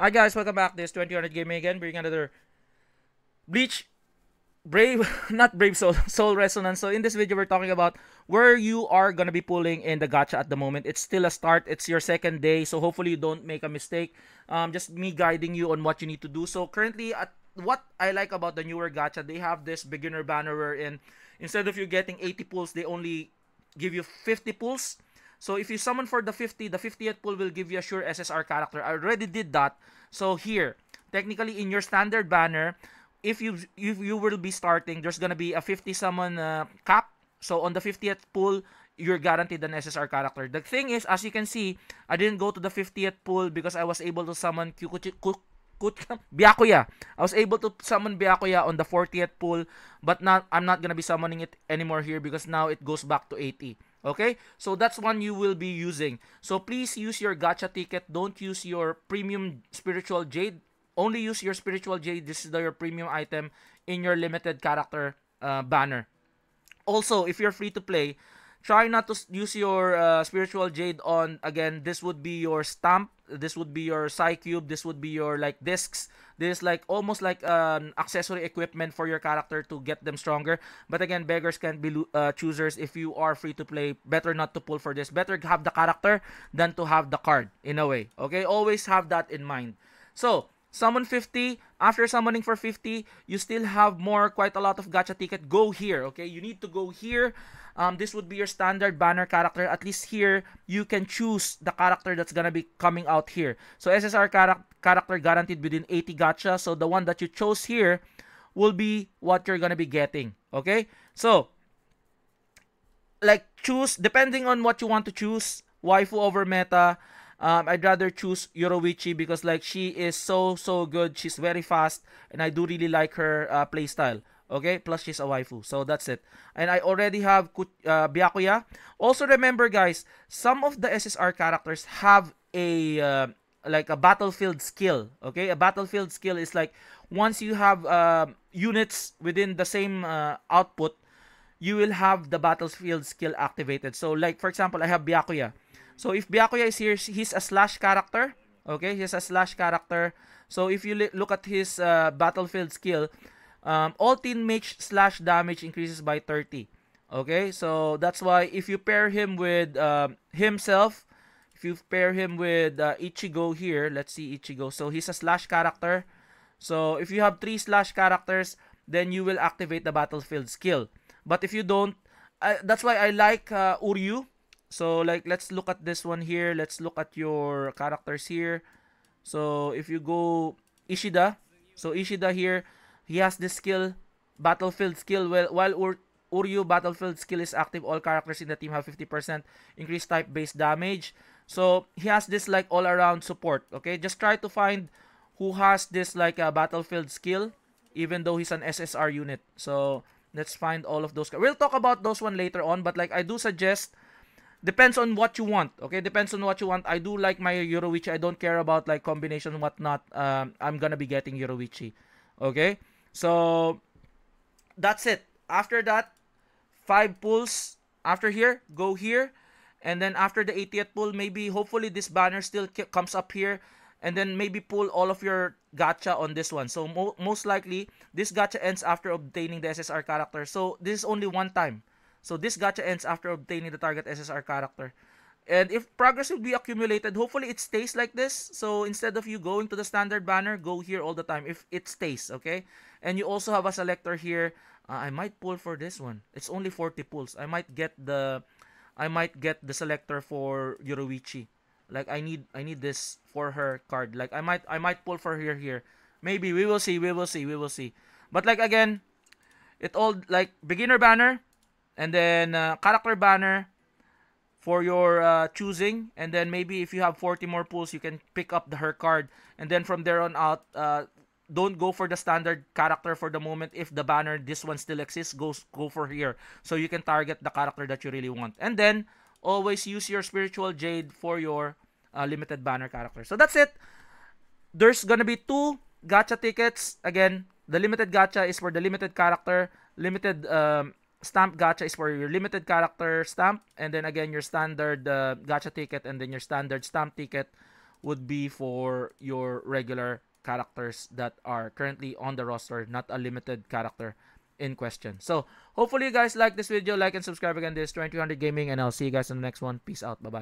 Hi guys, welcome back. This 2000 Gaming again, bringing another Bleach Brave, not Brave Soul, Soul Resonance. So in this video, we're talking about where you are gonna be pulling in the gacha at the moment. It's still a start. It's your second day, so hopefully you don't make a mistake. Just me guiding you on what you need to do. So currently, what I like about the newer gacha, they have this beginner banner wherein instead of you getting 80 pulls, they only give you 50 pulls. So if you summon for the 50, the 50th pull will give you a sure SSR character. I already did that. So here, technically in your standard banner, if you will be starting, there's gonna be a 50 summon cap. So on the 50th pull, you're guaranteed an SSR character. The thing is, as you can see, I didn't go to the 50th pull because I was able to summon Byakuya. I was able to summon Byakuya on the 40th pull, but I'm not gonna be summoning it anymore here because now it goes back to 80. Okay, so that's one you will be using. So please use your gacha ticket. Don't use your premium spiritual jade. Only use your spiritual jade. This is your premium item in your limited character banner. Also, if you're free to play, try not to use your spiritual jade on, again, this would be your stamp, this would be your Psy Cube, this would be your like discs. This is like almost like accessory equipment for your character to get them stronger. But again, beggars can't be choosers. If you are free to play, better not to pull for this. Better have the character than to have the card, in a way. Okay, always have that in mind. So summon 50. After summoning for 50, you still have quite a lot of gacha ticket. Go here, okay? You need to go here. This would be your standard banner character. At least here, you can choose the character that's gonna be coming out here. So SSR character guaranteed within 80 gacha. So the one that you chose here will be what you're gonna be getting, okay? So, like, choose, depending on what you want to choose, waifu over meta. I'd rather choose Yoruichi because like she is so good. She's very fast, and I do really like her playstyle. Okay, plus she's a waifu, so that's it. And I already have Byakuya. Also remember, guys, some of the SSR characters have a like a battlefield skill. Okay, a battlefield skill is like once you have units within the same output, you will have the battlefield skill activated. So like for example, I have Byakuya. So if Byakuya is here, he's a slash character. Okay, he's a slash character. So if you look at his battlefield skill, all teammates slash damage increases by 30. Okay, so that's why if you pair him with himself, if you pair him with Ichigo here, let's see Ichigo. So he's a slash character. So if you have 3 slash characters, then you will activate the battlefield skill. But if you don't, that's why I like Uryu. So like let's look at this one here. Let's look at your characters here. So if you go Ishida, so Ishida here, he has this skill, battlefield skill. While Uryu battlefield skill is active, all characters in the team have 50% increased type based damage. So he has this like all around support. Okay, just try to find who has this like a battlefield skill, even though he's an SSR unit. So let's find all of those. We'll talk about those one later on, but like I do suggest, depends on what you want. Okay, depends on what you want. I do like my Yoruichi. I don't care about like combination whatnot. I'm gonna be getting Yoruichi. Okay, so that's it. After that, 5 pulls. After here, go here, and then after the 80th pull, maybe hopefully this banner still comes up here, and then maybe pull all of your gacha on this one. So most likely this gacha ends after obtaining the SSR character. So this is only one time. So this gacha ends after obtaining the target SSR character. And if progress will be accumulated, hopefully it stays like this. So instead of you going to the standard banner, go here all the time if it stays, okay? And you also have a selector here. I might pull for this one. It's only 40 pulls. I might get the selector for Yoruichi. Like I need this for her card. Like I might pull for her here. Maybe we will see. But like again, it all like beginner banner, and then character banner for your choosing, and then maybe if you have 40 more pulls, you can pick up her card, and then from there on out, don't go for the standard character for the moment. If the banner, this one still exists, go for here, so you can target the character that you really want, and then always use your spiritual jade for your limited banner character. So that's it. There's gonna be 2 gacha tickets. Again, the limited gacha is for the limited character. Limited stamp gacha is for your limited character stamp. And then again, your standard gacha ticket and then your standard stamp ticket would be for your regular characters that are currently on the roster, not a limited character in question. So hopefully you guys like this video. Like and subscribe again. This is 2300 Gaming, and I'll see you guys in the next one. Peace out. Bye bye.